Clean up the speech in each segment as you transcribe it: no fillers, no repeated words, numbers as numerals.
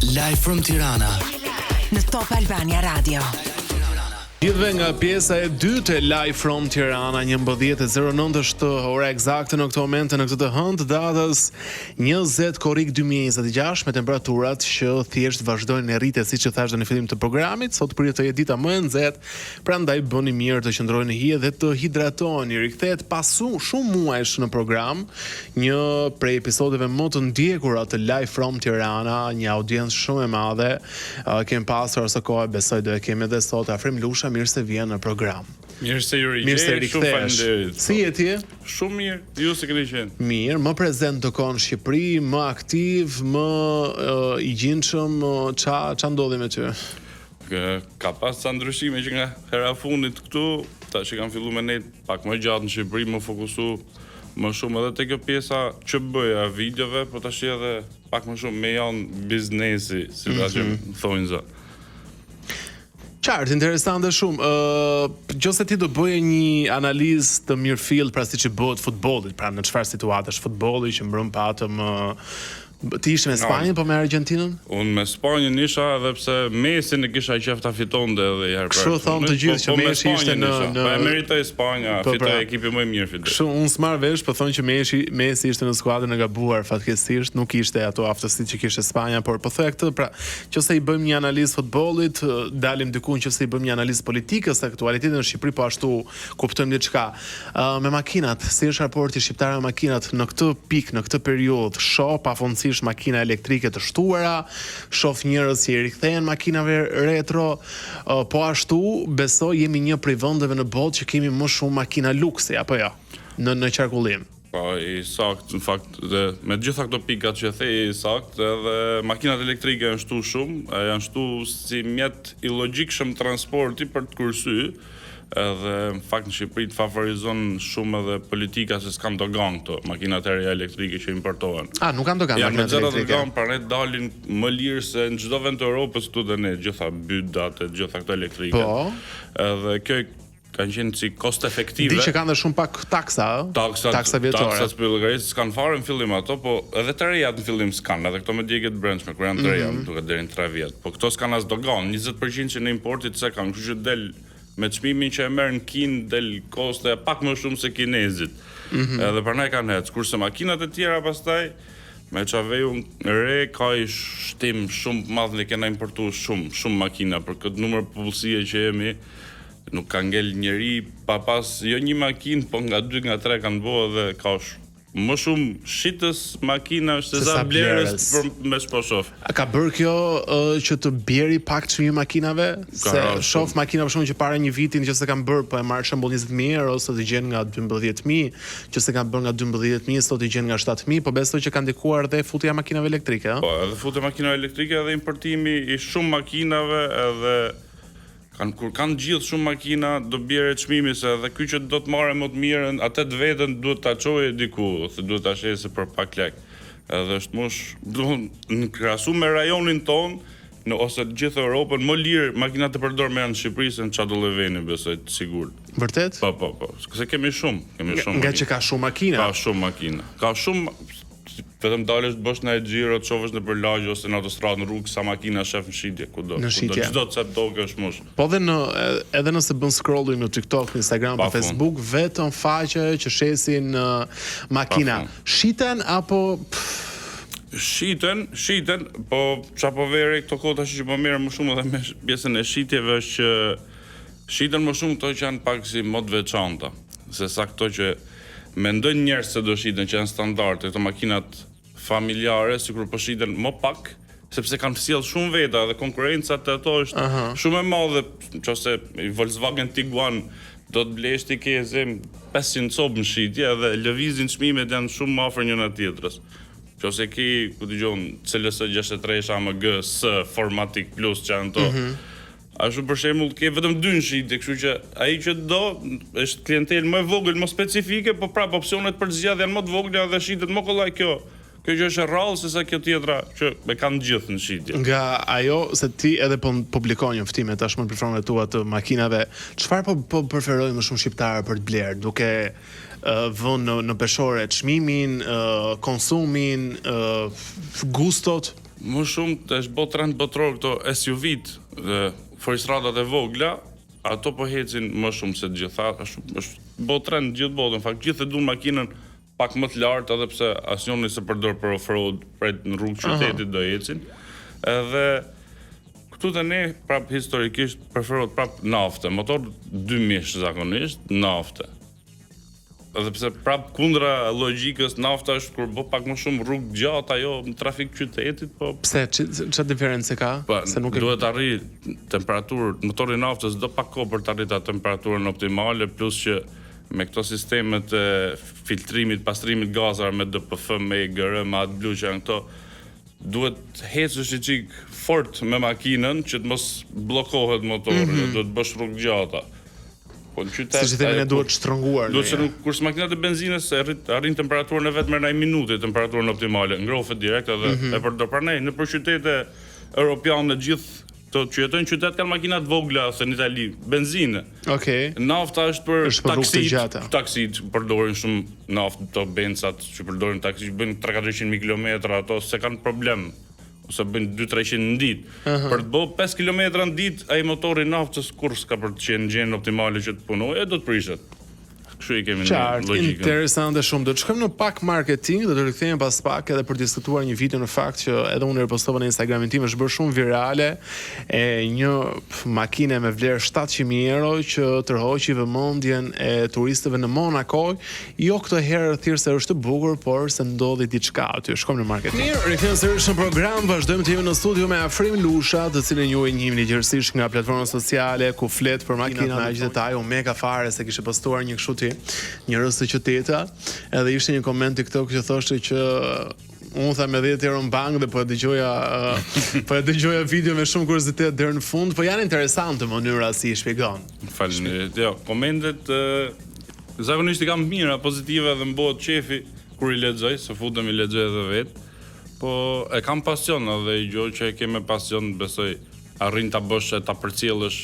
Live from Tirana në Top Albania Radio. Gjithve nga pjesa e dytë e Live from Tirana, 11:09 është ora eksakte në këtë moment, në këtë të hënt datës 20 korrik 2026, me temperaturat që thjesht vazhdojnë në rritje, siç e thash në fillim të programit. Sot pritet të jetë dita më e nxehtë, prandaj bëni mirë të qëndroni në hije dhe të hidratoni. Rikthehet pas shumë muajsh në program një prej episodeve më të ndjekura të Live from Tirana, një audiencë shumë e madhe. Kemi pasur ose kohë, besoj do e kemi edhe sot. Afrim Lusha, mirë se vjen në program. Mirë se ju Mirë se rikthesh. Si je ti? Shumë mirë, ju se keni qenë? Mirë, më prezent të konë në Shqipëri, më aktiv, më i gjinshëm, ça ndodhi me ty? Ka pas ca ndryshime që nga hera fundit këtu, tash që kam filluar me ne pak më gjatë në Shqipëri, më fokusu më shumë edhe te kjo pjesa që bëja videove, por tash edhe pak më shumë me janë biznesi, si që thonë zot. Qartë, interesante shumë. Nëse ti do bëje një analizë të mirëfillt pra siç bëhet futbollit, pra në çfarë situatash futbolli që mbrëm patëm ti ishe me Spanjën po me Argentinën? Unë me Spanjën isha edhe pse Mesin e kisha qef ta fitonte edhe herë. Kështu thonë të gjithë që Messi ishte në pa meritoi Spanja, fitoi ekipi më i mirë fitoi. Kështu unë s'marr vesh, po thonë që Messi ishte në skuadrën e gabuar fatkeqësisht, nuk ishte ato aftësitë që kishte Spanja, por po thoya këtë, pra, nëse i bëjmë një analizë futbollit, dalim diku nëse i bëjmë një analizë politikës së aktualitetit në Shqipëri, po ashtu kuptojmë diçka. Me makinat, si është raporti shqiptar me makinat në këtë pikë, në këtë periudhë, shoh pafundësi makina elektrike të shtuara, shoh njerëz që i rikthehen makinave retro, po ashtu besoj jemi një prej vendeve në botë që kemi më shumë makina luksi, apo jo, në qarkullim. Po, i sakt, në fakt, dhe me gjitha këto pikat që the, i sakt, edhe makinat elektrike janë shtu shumë, janë shtu si mjet i logjikshëm transporti për të kursy, edhe në fakt në Shqipëri të favorizon shumë edhe politika se s'kan dogan këto makinat e reja elektrike që importohen. Nuk kanë dogan makinat elektrike. Dogan, pra ne dalin më lirë se në çdo vend të Europës këtu dhe ne, gjitha bydat e gjitha këto elektrike. Po. Edhe kjo kanë qenë si cost efektive. Di që kanë dhe shumë pak taksa vjetore. Taksat Bullgarisë s'kan fare në fillim ato, po edhe të rejat në fillim s'kan, edhe këto me djegjet brendshme, kur janë të reja, duket deri në 3 vjet. Po këto s'kan as dogan, 20% që në importit se kanë, kështu që del me çmimin që e merr në Kinë del koste pak më shumë se kinezit. Edhe për ne kanë ec, kurse makinat e tjera pastaj me çaveju re ka i shtim shumë madh, ne kena importuar shumë makina për këtë numër popullsie që jemi. Nuk ka ngel njeri pa pas jo një makinë, po nga 2 nga 3 kanë bëu dhe ka më shumë shitës makinash se sa blerës me shposof. A ka bërë kjo që të bjeri pak çmimi makinave? Se shoh makina për shkak që para një viti nëse kanë bërë, po e marr shembull 20.000 euro, sot i gjen nga 12.000, nëse kanë bërë nga 12.000, sot i gjen nga 7.000, po besoj që kanë ndikuar edhe futja makinave elektrike, Po, edhe futja makinave elektrike edhe importimi i shumë makinave edhe kur kanë gjithë shumë makina, do bjerë çmimi se edhe ky që do të marrë më të mirën, atë të vetën duhet ta çojë diku, ose duhet ta shesë për pak lek. Edhe është në krahasim me rajonin ton, ose gjithë Europën, më lirë makinat të përdor me janë në Shqipëri se në Çadolleveni, besoj të sigurt. Vërtet? Po. Se kemi shumë. Nga që ka shumë makina. Ka shumë makina. Ka shumë vetëm dalësh të bësh në xhiro, të shohësh në përlagje ose në autostradë, në rrugë sa makina shef në shitje kudo. Çdo cep tokë është mush. Po edhe nëse bën scrolling në TikTok, në Instagram, në Facebook, vetëm faqe që shesin makina. Shiten apo Shiten, po çapo veri këto kohë tash që po merrem më shumë edhe me pjesën e shitjeve është që shiten më shumë këto që janë pak si mod veçanta, se sa këto që mendojnë njerëz se do shiten që janë standarde, këto makinat familjare, sikur po shiten më pak, sepse kanë sjell shumë veta dhe konkurrenca te ato është shumë e madhe, nëse Volkswagen Tiguan do të blesh ti ke 500 copë në shitje dhe lëvizin çmimet janë shumë më afër njëra tjetrës. Nëse ki, ku dëgjon, CLS 63 AMG S Formatic Plus që janë to. Ashtu për shembull ke vetëm 2 në shitje, kështu që ai që do është klientelë më e vogël, më specifike, po prap opsionet për zgjidhje janë më të vogla dhe shitet më kollaj kjo. Kjo që është rrallë se sa kjo tjetra që e kanë gjithë në shitje. Nga ajo se ti edhe po publikon një ftime tashmë në platformat tua të makinave, çfarë po preferojnë më shumë shqiptarë për të blerë, duke vënë në peshore çmimin, konsumin, gustot? Më shumë të është bot trend botror këto SUV-t dhe foristradat e vogla, ato po hecin më shumë se gjitha, është bot trend gjithë botën, në fakt gjithë e duan makinën pak më të lartë, edhe pse asnjëri se përdor për off-road, në rrugë qytetit do ecin. Edhe këtu te ne prap historikisht preferohet prap nafte, motor 2 mish zakonisht, nafte. Edhe pse prap kundra logjikës nafta është kur bë pak më shumë rrugë gjatë ajo në trafik qytetit, po pse ç'a diferencë ka? Se nuk duhet të arrijë temperaturë, motori naftës do pak kohë për të arritur temperaturën optimale, plus që me këto sistemet e filtrimit, pastrimit gazave me DPF, me EGR, me AdBlue që janë këto, duhet hecësh një çik fort me makinën që të mos bllokohet motori, duhet bësh rrugë gjata. Po në qytet sistemi duhet shtrënguar. Duhet që kurse makinat e benzinës arrin temperaturën e vetëm në minutë, temperaturën optimale, ngrohet direkt edhe e përdor. Prandaj në qytete europiane gjithë to që jetojnë në qytet kanë makina të vogla ose në Itali, benzinë. Okej. Nafta është për taksit përdorin shumë naftë, to bencat që përdorin taksi, bëjnë 300-400 kilometra, ato se kanë problem. Ose bëjnë 200-300 në ditë. Për të bërë 5 kilometra në ditë, ai motori naftës kur s'ka për të qenë gjendje optimale që të punojë, do të prishet. Kështu i kemi në logjikën. Interesante shumë. Do të shkojmë në pak marketing, do të rikthehemi pas pak edhe për të diskutuar një video në fakt që edhe unë ripostova në Instagramin tim, është bërë shumë virale, e një makine me vlerë 700.000 euro që tërhoqi vëmendjen e turistëve në Monaco, jo këtë herë thjesht se është e bukur, por se ndodhi diçka aty. Shkojmë në marketing. Mirë, rikthehemi sërish në program, vazhdojmë të jemi në studio me Afrim Lusha, të cilin ju e njihni gjithësisht nga platformat sociale ku flet për makinat me aq detaj, u mega fare se kishte postuar një kështu një rësë qyteta, edhe ishte një koment TikTok që thoshte që unë tha me 10 euro në bank dhe po e dëgjoja video me shumë kuriozitet deri në fund, po janë interesante mënyra si i shpjegon. Faleminderit. Jo, komentet zakonisht i kam mira, pozitive dhe m'bëhet qefi kur i lexoj, se futem i lexoj edhe vet. Po e kam pasion edhe i gjë që e ke me pasion, besoj arrin ta bësh e ta përcjellësh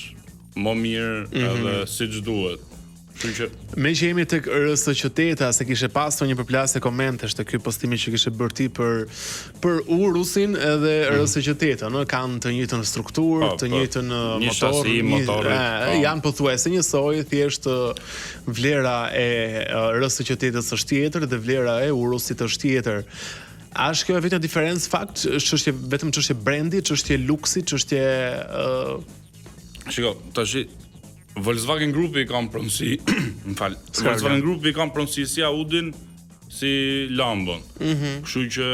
më mirë edhe siç duhet. Me që jemi tek rësë qyteta, se kishe pasur një përplasje komentesh te ky postimi që kishe bërë ti për Urusin edhe rësë qyteta, no? Kanë të njëjtën strukturë, të njëjtën motor, janë pothuajse njësoj, thjesht vlera e rësë qytetës është tjetër dhe vlera e Urusit është tjetër. A është kjo vetëm diferencë fakt, çështje vetëm çështje brendi, çështje luksi, çështje Shiko, tash Volkswagen Grupi ka pronësi, Volkswagen Grupi ka pronësi si Audin, si Lambon. Kështu që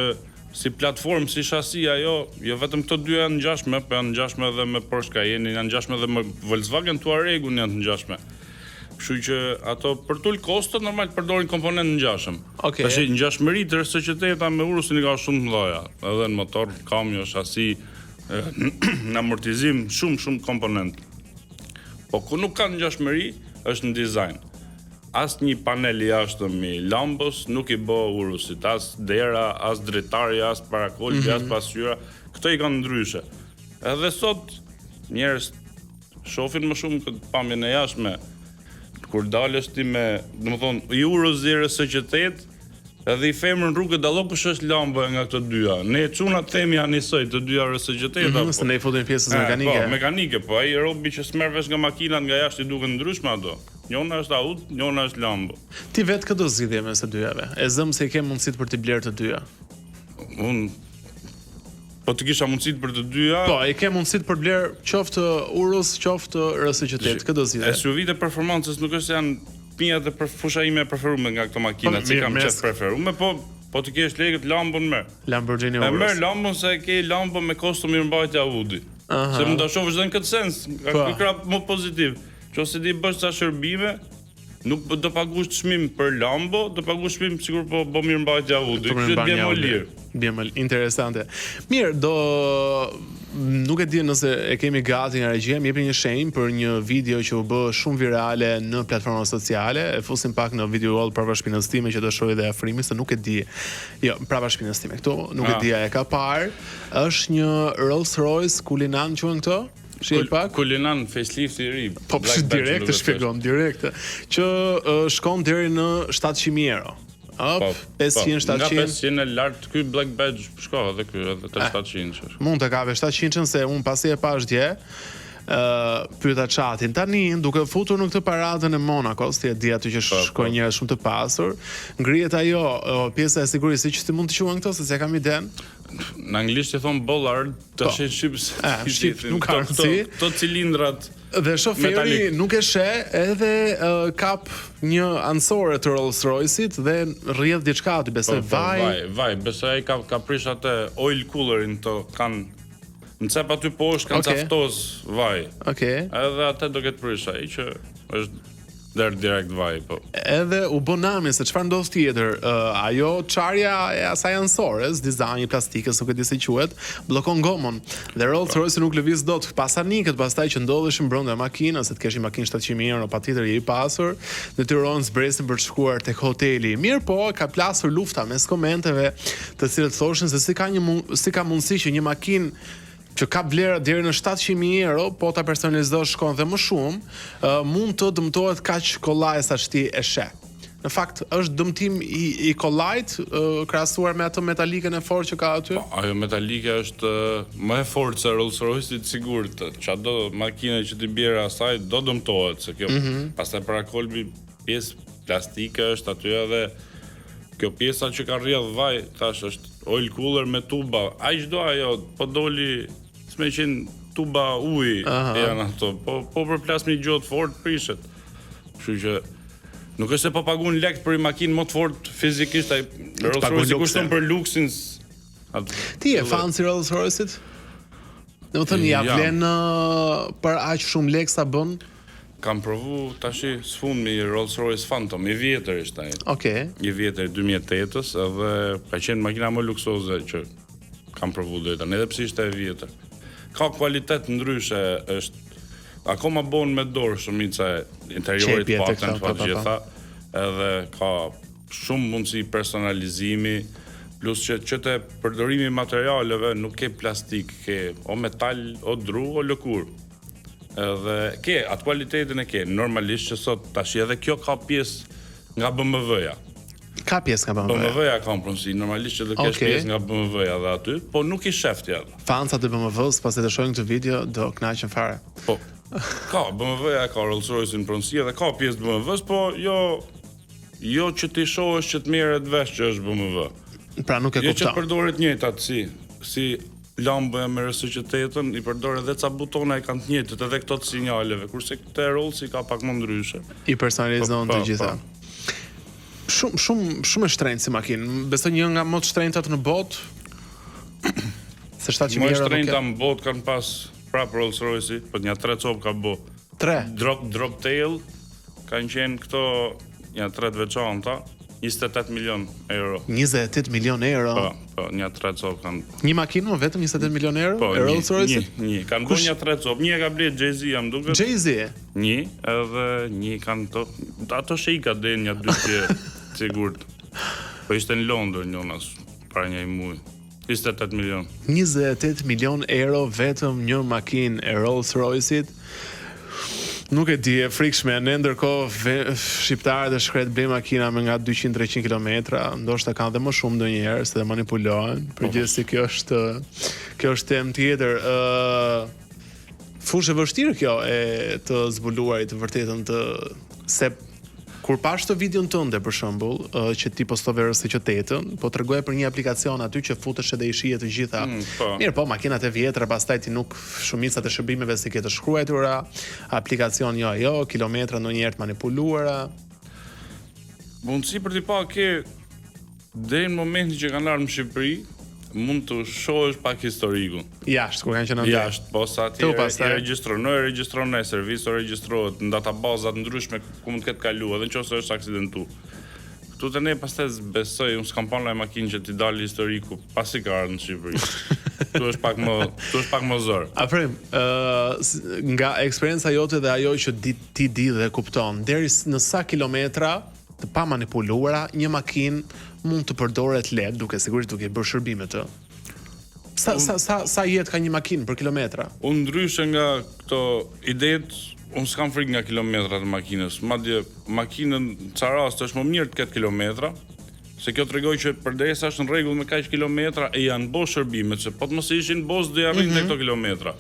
si platformë, si shasi ajo, jo vetëm këto dy janë ngjashme, po janë ngjashme edhe me Porsche Cayenne, janë ngjashme edhe me Volkswagen Touaregun janë ngjashme. Kështu që ato për tul kostot normal përdorin komponentë ngjashëm. Tash ngjashmëritë rësë qyteta me Urusin i ka shumë të mëdha, edhe në motor, kamio, shasi, në amortizim, shumë komponentë. Po ku nuk ka ngjashmëri është në dizajn. As një panel i jashtëm i Lambos nuk i bë Urusit, as dera, as dritari, as parakolbi, as pasqyra, këto i kanë ndryshe. Edhe sot njerëz shohin më shumë këtë pamjen e jashtme. Kur dalësh ti me, domethënë, i Urus zero së qytet, edhe i femrën rrugë dallo kush është Lambo nga këto dyja. Ne çunat themi janë njësoj të dyja rësë qyteta. Se ne i futim pjesës mekanike. Po, mekanike, po ai robi që smer vesh nga makinat nga jashtë i duken ndryshme ato. Njëna është Audi, njëna është Lambo. Ti vetë këtë do zgjidhje mes së dyjave. E zëm se i ke mundësitë për të blerë të dyja. Po të kisha mundësitë për të dyja. Po, i ke mundësitë për blerë qoftë Urus, qoftë rësë qytet. Këtë do zgjidhje. SUV-të performancës nuk është se janë pinjat e fusha ime e preferume nga këto makina, që kam qef preferume, po të kesh lekët Lambon merr. Lamborghini Urus. Merr Lambon se ke Lambo me kosto mirëmbajtje Audi. Se mund ta shohësh edhe në këtë sens, ka krap më pozitiv. Nëse ti bësh ca shërbime, nuk do paguash çmim për Lambo, do paguash çmim sigur po bë mirëmbajtje Audi. Kjo bie më lirë. Bie më interesante. Mirë, nuk e di nëse e kemi gati nga regjia, më jepni një shenjë për një video që u bë shumë virale në platforma sociale. E fusim pak në video wall prapa shpinës time që do shohë edhe Afrimi, se nuk e di. Jo, prapa shpinës time këtu, nuk e di, e ka parë. Është një Rolls-Royce Cullinan quhen këto? Cullinan facelift i ri. Po direkt e shpjegom, direkt. Që shkon deri në 700.000 euro. Hop, 500, 700. Nga 500 e lart ky Black Badge shko edhe ky edhe te 700. Mund të kave 700 se un pasi e pash dje, pyeta chatin. Tani duke futur në këtë paradën e Monakos, ti e di aty që shkojnë njerëz shumë të pasur, ngrihet ajo pjesa e sigurisë që ti mund të quhen këto se s'e kam iden. Në anglisht e thon bollard, tash shqip nuk ka rëndësi. Këto cilindrat. Dhe shoferi metalik. nuk e sheh edhe kap një ansore të Rolls-Royce-it dhe rrjedh diçka aty, besoj Vaj, besoj ai ka prish atë oil coolerin to kanë në cep aty poshtë kanë caftoz vaj. Okej. Edhe atë do ketë prish ai që është direkt vaj, po. Edhe u bë nami se çfarë ndodh tjetër, ajo çarja e asaj ansores, dizajni plastikës, nuk e di si quhet, bllokon gomën. Dhe Rolls-Royce nuk lëviz dot. Pasanikët pastaj që ndodheshin brenda makinës, se të kishin makinë 700.000 euro, patjetër je i pasur, detyrohen zbresin për të shkuar tek hoteli. Mirë po, ka plasur lufta mes komenteve, të cilët thoshin se si ka mundësi që një makinë që ka vlera deri në 700.000 euro, po ta personalizosh shkon dhe më shumë, mund të dëmtohet kaq kollaj sa ti e sheh. Në fakt është dëmtim i kollajt krahasuar me atë metalikën e fortë që ka aty. Po, ajo metalike është më e fortë se Rolls-Royce-it sigurt. Çado makine që ti bjerë asaj do dëmtohet se kjo pastaj para kolbi pjesë plastike është aty edhe kjo pjesa që ka rrjedh vaj, thash është oil cooler me tuba. Ai çdo ajo po doli s'me qenë tuba uji janë ato. Po për plasmi gjotë fort prishet. Kështu që nuk është se po paguën lek për një makinë më të fortë fizikisht, ai Rolls-Royce kushton për luksin. Ti e fancy Rolls-Royce-it? Domethënë ja vlen për aq shumë lek sa bën? Kam provu tashi sfundmi Rolls-Royce Phantom, i vjetër ishte ai. Okej. I vjetër 2008-s, edhe ka qenë makina më luksoze që kam provu deri tani, edhe pse ishte e vjetër. Ka kualitet ndryshe, është akoma bon me dorë shumica e interiorit paktën pa gjitha, edhe ka shumë mundësi personalizimi, plus që te përdorimi i materialeve nuk ke plastik, ke o metal, o dru, o lëkur. Edhe ke atë kualitetin e ke. Normalisht që sot tash edhe kjo ka pjesë nga BMW-ja. Ka pjesë nga BMW-ja. BMW-ja ka pronësi, normalisht që do kesh pjesë nga BMW-ja dhe aty, po nuk i shef ti atë. Fansa të BMW-s pasi të shohin këtë video do kënaqen fare. Po. Ka BMW-ja, ka Rolls-Royce në pronësi edhe ka pjesë të BMW-s, po jo që ti shohësh që të merret vesh që është BMW. Pra nuk e kupton. Jo që përdoret njëjtë atë si lambë me RS-8-ën, i përdor edhe ca butona e kanë të njëjtët edhe këto të sinjaleve, kurse këtë Rolls-i ka pak më ndryshe. I personalizon të gjitha. Shumë e shtrenjtë si makinë. Besoj një nga më të shtrenjtat në botë. Se 700.000 euro. Më shtrenjta në botë kanë pas prap Rolls-Royce, po një 3 copë ka bë. 3. Drop tail kanë qenë këto një 3 veçanta, 28 milion euro. 28 milion euro? Po, një 3 copë kanë. Një makinë më vetëm 28 milion euro? Po, Rolls-Royce? Një. Kanë bërë një 3 copë. Një e ka blerë Jay-Z, jam duket. Jay-Z? Një, edhe një kanë to. Ato shika dhe një 2 pje, sigurt. Po ishte në Londër njënas, para një muaj. 28 milion. 28 milion euro vetëm një makinë e Rolls-Royce-it. Nuk e di, e frikshme, ne ndërkohë shqiptarët e shkret blej makina me nga 200-300 kilometra, ndoshta kanë dhe më shumë ndonjëherë se dhe manipulohen. Përgjithësi kjo është temë tjetër. Fushë e vështirë kjo e të zbuluarit të vërtetën se kur pash të videon tënde për shembull, që ti postove RS-8-ën, po tregoje për një aplikacion aty që futesh edhe i shije të gjitha. Mirë, po makinat e vjetra pastaj ti nuk shumicat e shërbimeve si ke të shkruara, aplikacion jo, kilometra ndonjëherë të manipuluara. Mundësi për t'i pa ke deri në momentin që kanë ardhur në Shqipëri, mund të shohësh pak historikun. Jashtë, kur kanë qenë atje. Jashtë, po sa ti regjistron ai servisi, regjistrohet në databaza të ndryshme ku mund të ketë kaluar, edhe nëse është aksidentu. Këtu te ne pastaj besoj, unë s'kam parë një makinë që t'i dalë historiku pasi ka ardhur në Shqipëri. Tu është pak më zor. Afrim, nga eksperienca jote dhe ajo që ti di dhe kupton, deri në sa kilometra të pa manipuluara, një makinë mund të përdoret lehtë, duke bërë shërbime të. Sa jetë ka një makinë për kilometra? Unë ndryshe nga këto idetë, unë s'kam frikë nga kilometrat e makinës. Madje makinën ca rast është më mirë të ketë kilometra, Se kjo tregoj që përderisa është në rregull me kaq kilometra e janë bo shërbimet, se po të mos ishin bos do ja rrinë këto kilometra.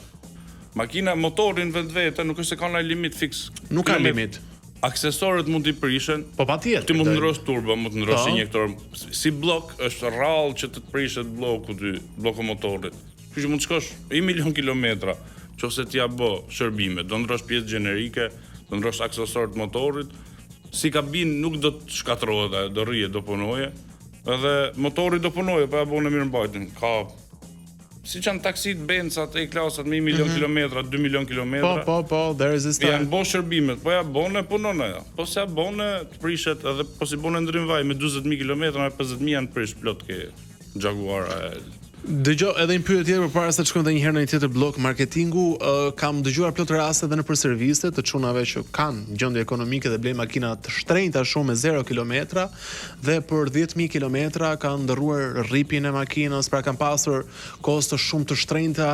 Makina motorin vetvete nuk është se ka ndonjë limit fiks. Nuk ka limit. Aksesorët mund t'i prishen. Po patjetër. Ti mund të ndrosh turbo, mund të ndrosh injektor. Si blok është rrallë që të prishet bloku motorit. Kështu që mund të shkosh 1 milion kilometra, nëse ti ja bë shërbime, do ndrosh pjesë gjenerike, do ndrosh aksesorët motorit. Si kabin nuk do të shkatërrohet, do rrije, do punoje. Edhe motori do punoje, po ja bën në mirëmbajtjen. Ka siç janë taksit Benzat e klasat me 1 milion kilometra, 2 milion kilometra. Po, there is this time. Janë bo shërbimet, po ja bone, punon ajo. Po se ja bone, të prishet, edhe po si bone ndrim vaj me 40.000 kilometra, me 50.000 janë prish plot ke Jaguara. Dëgjoj, edhe një pyetje tjetër përpara se të shkojmë edhe një herë në një tjetër blok marketingu, kam dëgjuar plot raste edhe në për serviste të çunave që kanë gjendje ekonomike dhe blejnë makina të shtrenjta shumë me 0 kilometra dhe për 10.000 kilometra kanë ndërruar rripin e makinës, pra kanë pasur kosto shumë të shtrenjta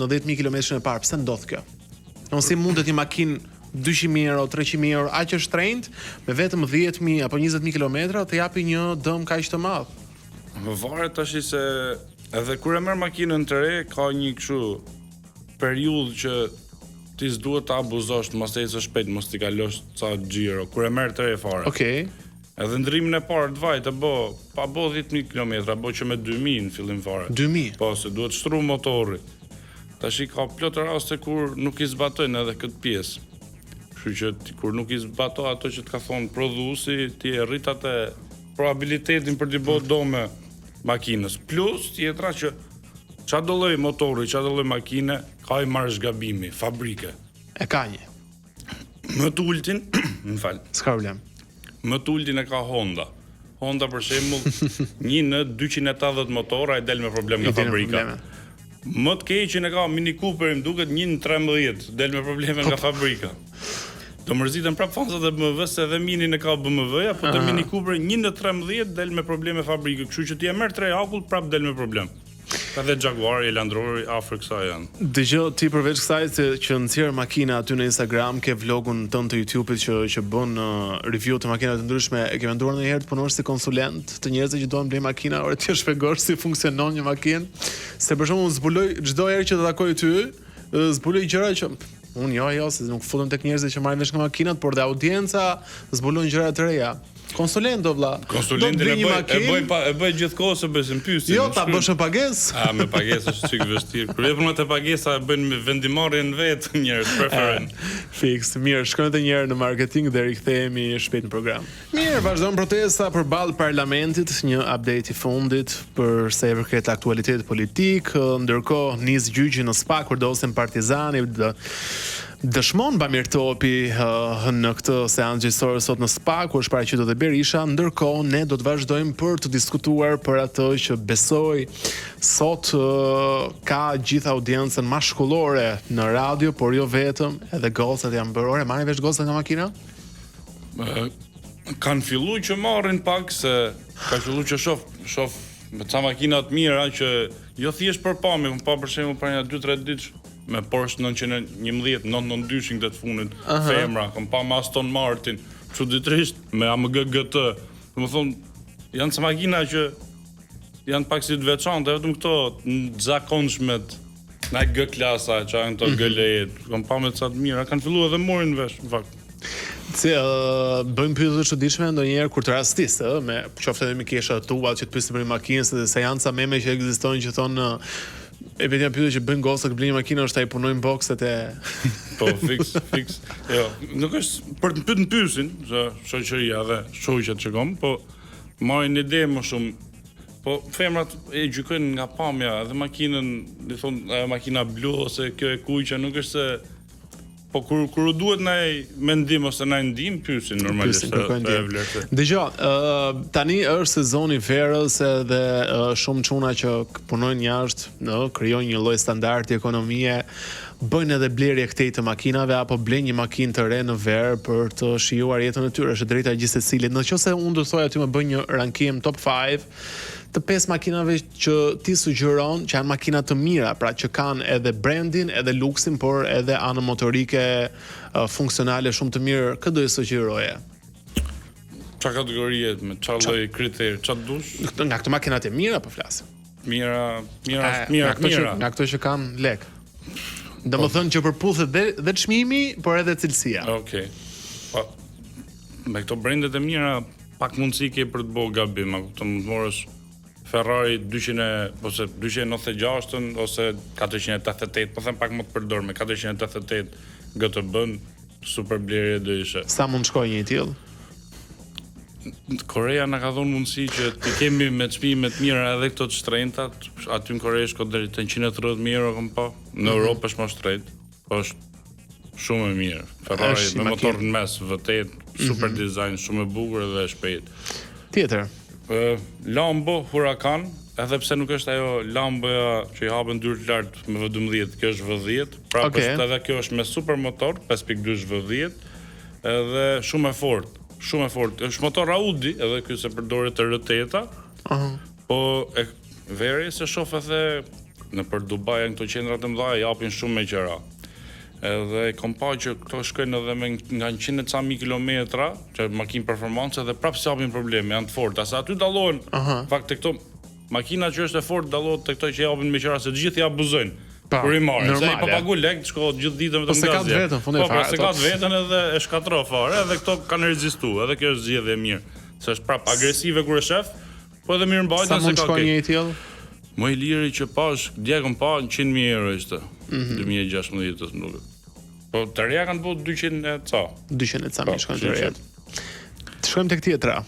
në 10.000 kilometrën e parë. Pse ndodh kjo? Si mundet një makinë 200.000 euro, 300.000 euro, aq e shtrenjtë me vetëm 10.000 apo 20.000 kilometra të japi një dëm kaq të madh? Varet tash se edhe kur e merr makinën të re, ka një kështu periudhë që ti s'duhet të abuzosh, mos të ecësh shpejt, mos t'i kalosh ca xhiro. Kur e merr të re fare. Okej. Edhe ndrimin e parë të vajt, pa 10.000 kilometra, që me 2.000 në fillim fare. 2.000? Po, se duhet shtru motori. Tash i ka plot raste kur nuk i zbatojnë edhe këtë pjesë. Kështu që kur nuk i zbato ato që të ka thonë prodhuesi, ti e rrit atë probabilitetin për t'i bërë dome makinës. Plus tjetra që çfarë do lloj motori, çfarë do lloj makine, ka i marrësh gabimi, fabrike. E ka një. Më të ultin, më fal. S'ka problem. Më të ultin e ka Honda. Honda për shembull, një në 280 motora e del me problem nga fabrika. Më të keqin e ka Mini Cooper, më duket 1 në 13 del me probleme nga fabrika. Do mërziten prap fansat e BMW se edhe Mini në ka BMW-ja, po të Mini Cooper 1 në 13 del me probleme fabrike, kështu që ti e merr 3 akull prap del me problem. Ka dhe Jaguar e Land Rover afër kësaj janë. Dëgjoj, ti përveç kësaj që nxjerr makina aty në Instagram, ke vlogun tënd të YouTube-it që bën review të makinave të ndryshme, e ke menduar ndonjëherë të punosh si konsulent të njerëzve që duan blej makina, ore ti shpjegosh si funksionon një makinë? Se për shembull zbuloj çdo herë që të takoj ty, zbuloj gjëra që unë jo, se nuk futem tek njerëzit që marrin vesh nga makinat, por dhe audienca zbulojnë gjëra të reja. Konsulent do vlla. Konsulentin e bëj gjithkohë se besim pyesin. Jo, ta bësh me pagesë. Me pagesë është çik vështirë. Kur vetëm atë pagesa e bëjnë me vendimarrjen vetë njerëz preferojnë. Fiks, mirë, shkojmë edhe një herë në marketing dhe rikthehemi shpejt në program. Mirë, vazhdon protesta përballë parlamentit, një update i fundit për sa i përket aktualitetit politik, ndërkohë nis gjyqi në SPA kur dosen Partizani dëshmon Bamir Topi në këtë seancë gjyqësore sot në SPA, ku është paraqitur dhe Berisha. Ndërkohë ne do të vazhdojmë për të diskutuar për atë që besoj sot ka gjithë audiencën mashkullore në radio, por jo vetëm, edhe gocat janë bërore. Marrin vesh gocat nga makina? Kanë filluar që marrin pak, se ka filluar që shoh me ca makina të mira që jo thjesht për pamje, pa për shembull për një 2-3 ditë me Porsche 911, 992 këtë fundit, femra, kam pa Aston Martin, çuditërisht me AMG GT. Domethënë, janë ca makina që janë pak si të veçanta, vetëm këto zakonshmet, nga G klasa, që janë këto GLE, kam pa me ca të mira, kanë filluar edhe morin vesh, në fakt. Bëjmë pyetje të çuditshme ndonjëherë kur të rastis, me qoftë edhe me kesha tuat që të pyesin për makinën, se janë ca meme që ekzistojnë që thonë e vetëm pyetje që bëjnë goca që blejnë makinë është ai punojnë bokset e po fiks. Jo, nuk është për të pyesin, se shoqëria dhe shoqjet që kam, po marrin ide më shumë. Po femrat e gjykojnë nga pamja, edhe makinën, i thonë makina blu ose kjo e kuqe, nuk është se po kur duhet ndaj mendim ose ndaj ndim pyesin normalisht. Dëgjoj, tani është sezoni verës edhe shumë çuna që punojnë jashtë, krijojnë një lloj standardi ekonomie, bëjnë edhe blerje këtej të makinave apo blejnë një makinë të re në verë për të shijuar jetën e tyre, është drejta e gjithë secilit. Nëse unë do të thoja ty më bëj një rankim top 5 të 5 makinave që ti sugjeron që janë makina të mira, pra që kanë edhe brandin, edhe luksin, por edhe anën motorike funksionale shumë të mirë, këtë do i sugjeroje? Qa kategorie, me qa lloj kriteri, qa dush? Nga këto makinat e mira po flas. Mira. Nga këto që kanë lek. Domethënë që përputhet dhe çmimi, por edhe cilësia. Okej. Po me këto brendet e mira pak mundësi ke për të bërë gabim, a kupton, të morësh Ferrari 200 ose 296 ose 488, po them pak më të përdor me 488 GTB-n, super blerje do ishe. Sa mund shkojë një i tillë? Koreja na ka dhënë mundësi që të kemi me çmime të mira edhe këto të shtrenjta, aty në Kore shko deri te 130.000 euro kom pa. Në Europë është më shtrenjtë, po është shumë e mirë. Ferrari me motor në mes, vërtet super design, shumë e bukur dhe e shpejt. Tjetër. Lambo Huracan, edhe pse nuk është ajo Lamboja që i hapën dyrë të lartë me V12, kjo është V10, pra edhe kjo është me super motor, 5.2 V10, edhe shumë e fortë. Shumë e fortë. Është motor Audi, edhe ky se përdoret të R8-a. Po veri se shoh edhe në për Dubai në këto qendra të mëdha japin shumë me qera. Edhe kom pa që këto shkojnë edhe me nga 100 ca mijë kilometra, që makinë performancë dhe prapë s'japin probleme, janë të forta. Sa aty dallohen, fakt te këto makina që është e fortë dallohet te këto që japin me qera se të gjithë ja abuzojnë. Kur i marrin, se i pa pagu lek, shko gjithë ditën vetëm gazet. Po se ka vetën, fundin fare. Po se ka vetën edhe e shkatro fare, edhe këto kanë rezistuar, edhe kjo është zgjedhje e mirë. Se është prap agresive kur e shef, po edhe mirë mbajtën se ka. Sa mund shkon një i tillë? Më i liri që pash, dje kam pa 100.000 euro ishte. 2016 nuk. Po të reja kanë bëu 200 e ca. 200 e ca më shkon të reja. Të shkojmë tek tjetra.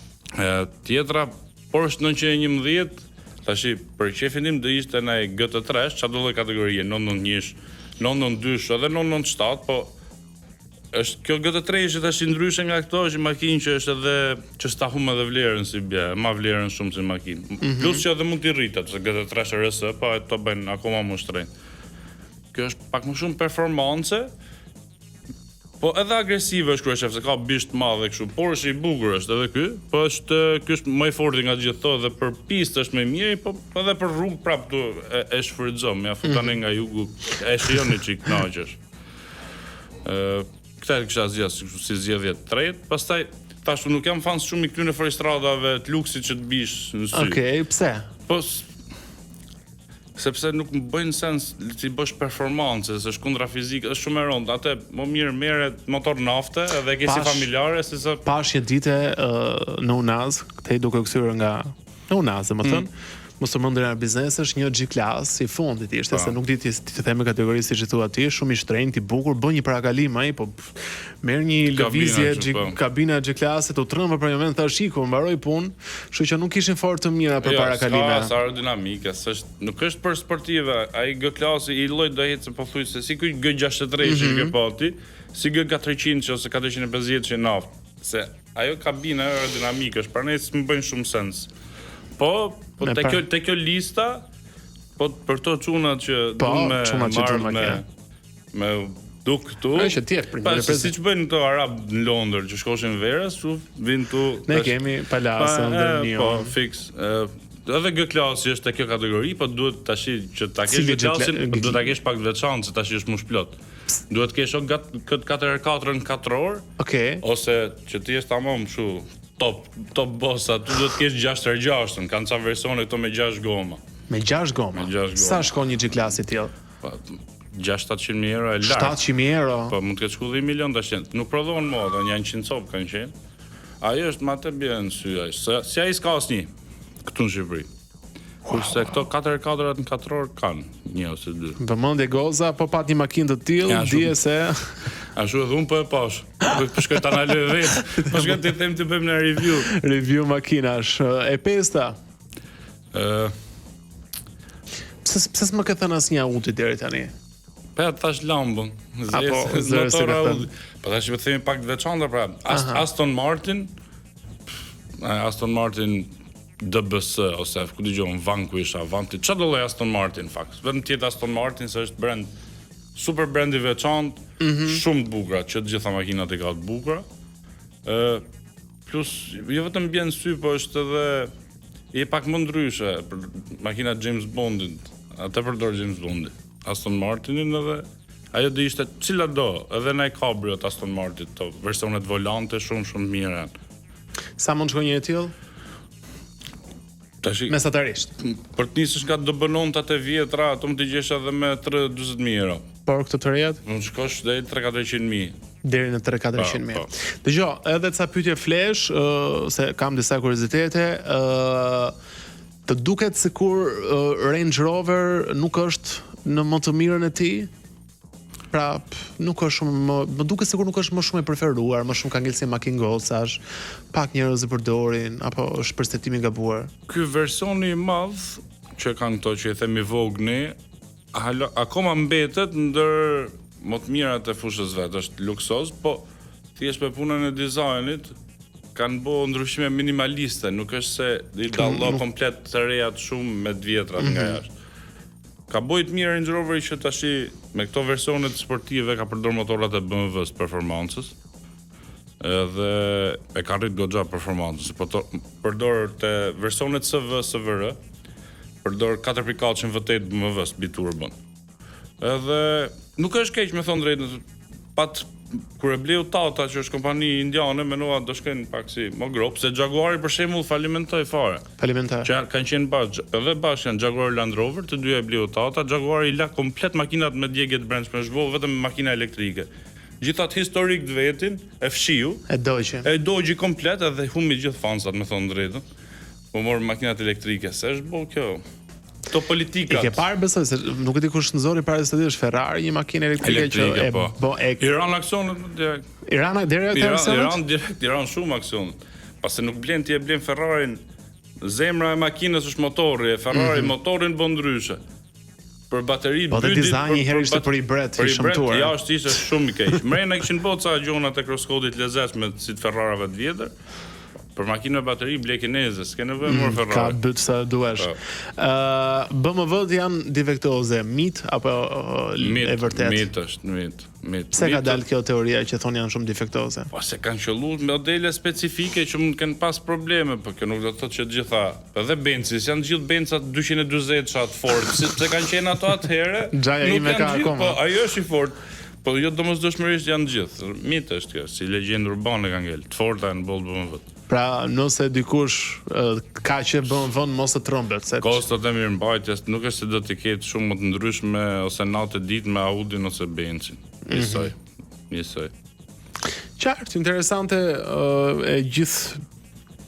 Tjetra Porsche 911. Tashi, për qefin tim do ishte në GT3, çfarë do lloj kategorie, 991, 992 edhe 997, po është kjo GT3 është tash ndryshe nga këto, është makinë që është edhe që sta humbë edhe vlerën si bie, ma vlerën shumë si makinë. Plus që edhe mund t'i rritet, se GT3 është RS, po ato bëjnë akoma më shtrenjtë. Kjo është pak më shumë performance, po edhe agresive është kryeshef, se ka bisht madh dhe kështu. Porsche i bukur është edhe ky, po ky është më i fortë nga gjithë këto dhe për pistë është më i mirë, po edhe për rrugë prap tu e shfrytëzon, ja futani nga jugu, e shijoni çik kënaqesh. Këtë kisha zgjedhur si zgjedhje të tretë, pastaj tash nuk jam fan shumë i këtyre forestradave të luksit që të bish në sy. Okej, pse? Po sepse nuk më bëjnë sens ti bësh performancë, se është kundra fizike, është shumë e rëndë. Atë më mirë merret motor nafte edhe ke si familjare se sa pash një ditë në Unaz, këtej duke kthyer nga në Unaz, domethënë, mos të mëndër në biznes është një G-Class i fundit ishte, se nuk di ti të theme kategori si që thua ti, shumë i shtrenjtë, i bukur, bën një parakalim ai, po merr një lëvizje kabina G-Classit, u trëmbë për një moment thash iku, mbaroi punë, kështu që nuk kishin fort të mira për parakalime. Ska aerodinamike, nuk është për sportive, ai G-Classi i lloj do ecë pothuajse si ky G63 që ke pati, si G400 ose 450 që naftë, se ajo kabina aerodinamike është, pranë s'm bën shumë sens. Po te kjo lista, po për to çunat që me duk këtu. Është tjetër për një siç bëjnë këto arab në Londër që shkoshin verës, vin këtu. Ne kemi palasën ndër po fiks. Edhe G-Klassi është te kjo kategori, po duhet tash që ta kesh G-Klassin, duhet ta kesh pak veçantë, se tash është mush plot. Duhet të kesh këtë 4x4 në 4 orë. Okej. Ose që ti je tamam kështu top boss, tu do të kesh 6x6, kanë ca versione këto me 6 goma. Me 6 goma? Sa shkon një G-Class i tillë? 600.000 euro e lartë. 700.000 euro? Po mund të ketë shku 10 milion tash. Nuk prodhon më, dhe 100 copë kanë qenë. Ajo është ma të bjen sy ai. Si ai s'ka asnjë këtu në Shqipëri. Kurse këto 4x4 në 4 orë kanë, 1 ose 2. Vëmendje goza, po pat një makinë të tillë, dije se ashtu edhe unë po e pash. Po shkoj ta analoj vetë. Po shkoj të them të bëjmë një review. Review makinash. E pesta. Pse s'më ke thënë asnjë Audi deri tani? Po tash Lambon. Motor Audi. Po tash më themi pak të veçanta pra. Aston Martin DBS ose ku dëgjon Vanku isha Avanti. Çfarë do lloj Aston Martin fakt? Vetëm tjetër Aston Martin se është brand super brand i veçantë, shumë të bukura, që të gjitha makinat e ka të bukura. Plus jo vetëm bjen sy, po është edhe pak më ndryshe për makinat James Bondit. Atë përdor James Bondi. Aston Martinin edhe ajo do ishte cila do, edhe në cabrio të Aston Martin, to versionet volante shumë mira. Sa mund shkojë një e tillë? Tash Mesatarisht. për të nisësh nga dobënontat e vjetra, ato më të gjesh edhe me 30-40.000 euro. Por këtë të rejat? Mund shkosh deri 300-400.000. Deri në 300-400.000. Po. Dëgjoj, edhe ca pyetje flesh, se kam disa kuriozitete, të duket sikur Range Rover nuk është në më të mirën e tij? Pra, nuk është shumë, më duket sikur nuk është më shumë e preferuar, më shumë ka ngelsi makinë gocash, pak njerëz e përdorin, apo është përshtatimi i gabuar. Ky versioni i madh që kanë këto që i themi Vogni, akoma mbetet ndër më të mirat e fushës vet, është luksoz, po thjesht me punën e dizajnit kanë bërë ndryshime minimaliste, nuk është se i dallo komplet të rejat shumë me të vjetrat nga jashtë. Ka bojt mirë Range Roveri që tashi me këto versionet sportive ka përdor motorat e BMW-s performancës. Edhe e ka rrit goxha performancës, po përdor te versionet SV, SVR, përdor 4x4 V8 BMW-s biturbon. Edhe nuk është keq me thënë drejtën, pat kur e bleu Tata që është kompani indiane, menova do shkojnë pak si më grop, se Jaguari për shembull falimentoi fare. Falimentar. Që kanë qenë bashkë, edhe bashkë janë Jaguar Land Rover, të dyja e bleu Tata, Jaguari la komplet makinat me djegje të brendshme, zhvoi vetëm makina elektrike. Gjithat historik të vetin, e fshiu, e dogji komplet edhe humi gjithë fansat, me thonë drejtën. Po morë makinat elektrike, se është bo kjo. Këto politikat. I ke parë besoj se nuk e di kush nxori para se të dish Ferrari një makinë elektrike që e bë Iran aksionet direkt. Iran direkt shumë aksionet. Pasi nuk blen ti e blen Ferrarin, zemra e makinës është motori, Ferrari motorin bën ndryshe. Për bateri po dhe dizajni herë ishte për i bret i shëmtuar. Ja, ishte shumë i keq. Mrena kishin bërë ca gjona te crosscode-it lezetshme si të Ferrarave të vjetër. Për makinë me bateri ble kineze, s'ke nevojë më Ferrari. Ka byt sa duash. BMW-t janë defektoze, mit apo e vërtet? Mit është, mit. Pse ka dalë kjo teoria që thonë janë shumë defektoze? Po se kanë qelluar modele specifike që mund të kenë pas probleme, po kjo nuk do të thotë që të gjitha, edhe Benzi, janë të gjithë Benza 240 çat Ford, sepse kanë qenë ato atëherë. Xhaja ime ka akoma. Po ajo është i Ford. Po jo domosdoshmërisht janë të gjithë. Mit është kjo, si legjendë urbane ka ngel. Të forta në boll BMW-t. Pra, nëse dikush ka që BMW-n mos e trembet, se kostot e mirëmbajtjes nuk është se do të ketë shumë më të ndryshme ose natë ditë me Audin ose Benzin. Njësoj. Qartë, interesante e gjithë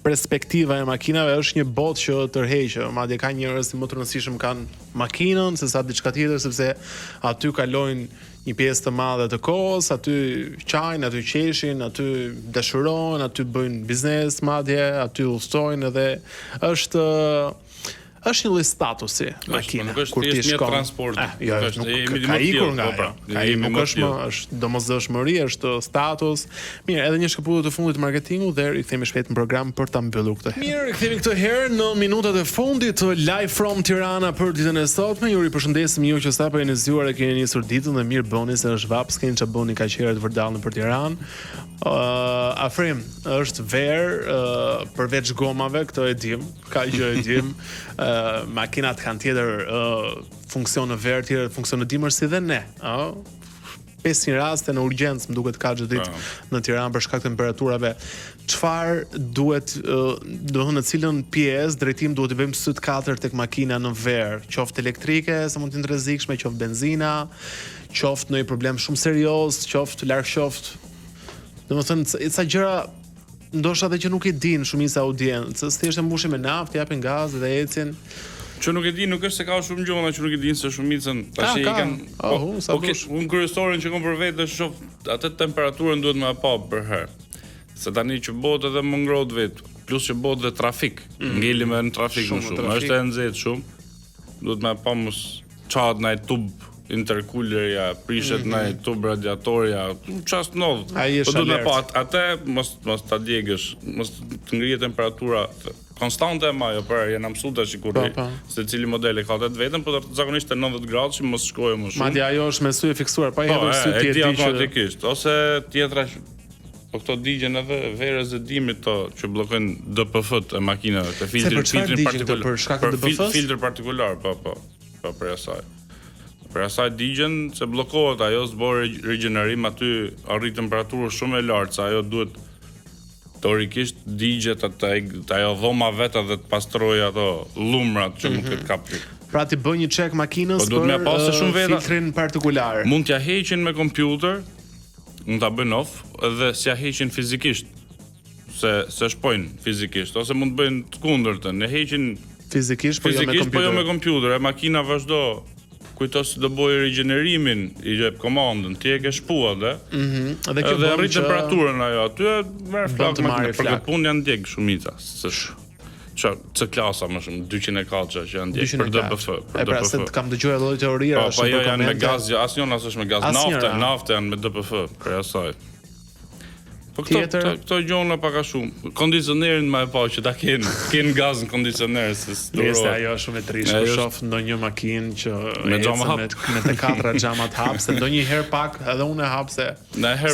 perspektiva e makinave është një botë që tërheqë, madje ka njerëz që më të rëndësishëm kanë makinën se sa diçka tjetër, sepse aty kalojnë një pjesë të madhe të kohës, aty qajnë, aty qeshin, aty dashurojnë, aty bëjnë biznes madje, aty udhtojnë edhe është një lloj statusi makina. Kur ti shkon transporti. Ka ikur nga ajo. Nuk është më, është domosdoshmëri, është status. Mirë, edhe një shkëputje të fundit të marketingut dhe rikthehemi shpejt në program për ta mbyllur këtë herë. Mirë, rikthehemi këtë herë në minutat e fundit të Live from Tirana për ditën e sotme. Ju përshëndesim ju që sapo jeni zgjuar e keni nisur ditën dhe mirë bëni se është vap, s'keni ç'a bëni kaq herë të vërdallën për Tiranë. Afrim, është verë, përveç gomave, këto e dim, ka gjë e dim. Makinat kanë tjetër funksion në verë, tjetër funksion në dimër si dhe ne. 500 raste në urgjencë më duket ka çdo ditë në Tiranë për shkak të temperaturave. Çfarë duhet, në cilën pjesë drejtim duhet të bëjmë sy të katër tek makina në verë, qoftë elektrike, sa mund të jenë rrezikshme, qoftë benzina, qoftë ndonjë problem shumë serioz, qoftë larg qoftë. Domethënë ca gjëra ndoshta edhe që nuk e din shumica audiencës, thjesht e mbushin me naftë, japin gaz dhe ecin. Që nuk e din, nuk është se ka shumë gjona që nuk e din se shumicën tash i kanë. Unë kryesorin që kam për vetë shoh atë temperaturën duhet më pa për herë. Se tani që bëhet edhe më ngrohet vet, plus që bëhet dhe trafik. Ngelim në trafik më shumë. Është e nxehtë shumë. Duhet më pa mos çat në tub intercoolerja, prishet në tub radiatorja, çast ndodh. Po duhet më pa atë mos ta djegësh, mos të ngrihet temperatura konstante e majo, për jena mësuar tash kur se cili model e ka atë vetëm, por zakonisht te 90 gradë që mos shkojë më shumë. Madje ajo është me sy e fiksuar, pa hedhur sy tjetër që ose tjetra po këto digjen edhe verës e dimrit to që bllokojnë DPF-t e makinave, te filtrin partikular. Për shkak të DPF-s? Filtr partikular, po për asaj. Për asaj digjen se bllokohet ajo, s'bën rigjenerim, aty arrit temperaturë shumë e lartë, sa ajo duhet teorikisht digjet ajo dhoma vetë dhe të pastroj ato lumrat që mund të kapë. Pra ti bën një check makinës për filtrin partikular. Mund t'ja heqin me kompjuter, mund ta bëjnë off, dhe s'ja heqin fizikisht. Se shpojnë fizikisht, ose mund të bëjnë të kundërtën, e heqin fizikisht, po jo me kompjuter, e makina vazhdo kujto se do bëj rigjenerimin, i jep komandën, ti e ke shpuar dhe edhe rrit temperaturën ajo. Aty merr flak makina, për këtë punë janë djeg shumica. Ç'a klasa më shumë 204 që janë djeg për DPF. E pra se kam dëgjuar edhe teoria po jo janë me gaz, asnjëna s'është me gaz, naftë janë me DPF, për asaj. Po këto gjona pak a shumë. Kondicionerin më e pa që ta kenë gaz në kondicioner se duroj. Ajo shumë e trishtë. Shoh ndonjë makinë që me të katra xhamat hapse, ndonjëherë pak edhe unë e hapse.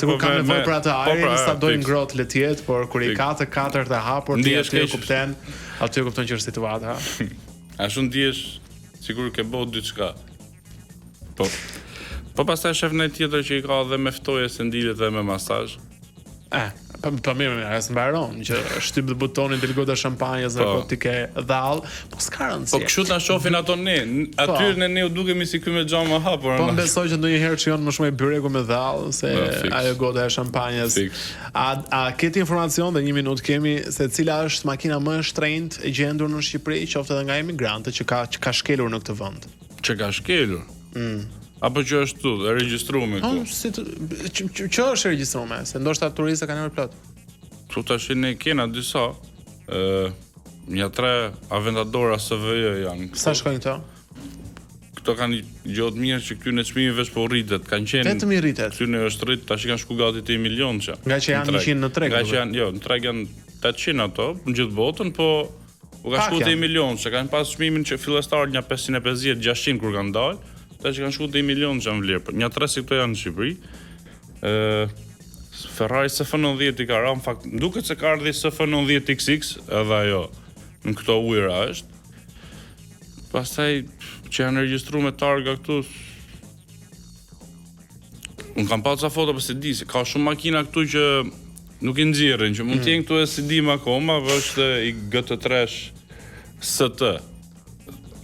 Sigur kam nevojë për atë ajrin, sa do i ngrohtë letjet, por kur i ka të katërt e hapur, ti aty e kupton që është situata. A shumë dihesh sigur ke bëu diçka. Po pastaj shef në tjetër që i ka edhe me ftoje se ndilet dhe me masazh. Po mirë, as mbaron që shtyp butonin delgota shampanjës apo ti ke dhall, po s'ka rëndësi. Po kështu ta shohin ato ne, aty ne u dukemi si ky me xhama hapur. Po besoj që ndonjëherë çijon më shumë byreku me dhall se ajo gota e shampanjës. A keti informacion dhe 1 minutë kemi se cila është makina më e shtrenjtë e gjendur në Shqipëri, qoftë edhe nga emigrantët që ka shkelur në këtë vend? Që ka shkelur? Apo që është tu, e regjistruar këtu? Që është regjistruar, se ndoshta turistë kanë nevojë plot. Tu tash ne kena disa, një 3 aventadora SVJ janë. Sa shkojnë këto? Këto kanë gjotë mirë që këty në çmimi veç po rritet, kanë qenë. Vetëm i rritet. Këty në është rrit, tash kanë shku gati te 1 milion që. Nga që janë 100 në treg. Nga që janë, jo, në treg janë 800 ato, në gjithë botën, po u ka shku te 1 milion që kanë pas çmimin që fillestar një 550, 600 kur kanë dalë. Ta që kanë shku të 1 milion që janë vlerë, një 3 si këto janë në Shqipëri. Ferrari SF90 i ka ra, në fakt, duket se ka ardhi SF90 XX, edhe ajo, në këto ujra është. Pastaj, që janë registru me targa këtu, unë kam pa ca foto për se di, se ka shumë makina këtu që nuk i nxjerrin, që mund t'jenë këtu e si dim akoma, është i GT3 ST.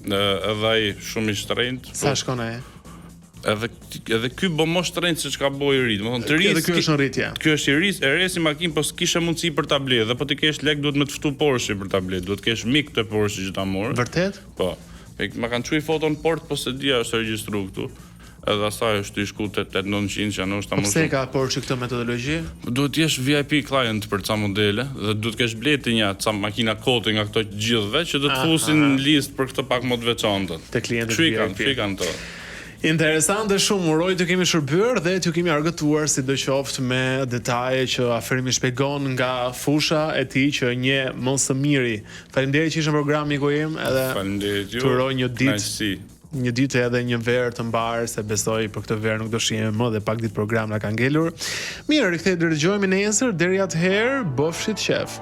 Edhe ai shumë i shtrenjtë. Sa shkon ai? Edhe ky bë më shtrenjtë se çka boi i ri. Domethënë të ri. Edhe ky është në rritje. Ky është e ri si makinë, po s'kishe mundësi për ta blerë. Dhe po ti kesh lek duhet më të ftu Porsche për ta blerë. Duhet kesh mik të Porsche që ta morë. Vërtet? Po. Ma kanë çuar foton port, po se dia është regjistruar këtu. Edhe asaj është i shku 8-900 që janë është ta më shumë. Pse ka Porsche këtë metodologji? Duhet të jesh VIP client për ca modele dhe duhet të kesh bleti një ca makina kote nga këto gjithëve që do të fusin në listë për këtë pak më të veçantë. Te klientët VIP. Fikan to. Interesante shumë, uroj të kemi shërbyer dhe t'ju kemi argëtuar sidoqoftë me detaje që aferimi shpjegon nga fusha e tij që një më së miri. Faleminderit që ishe në programin miku im edhe faleminderit ju. Uroj një ditë edhe një verë të mbarë, se besoj për këtë verë nuk do shihemi më dhe pak ditë program na ka ngelur. Mirë, rikthehemi, dëgjojmë nesër, deri atëherë, bofshit qef.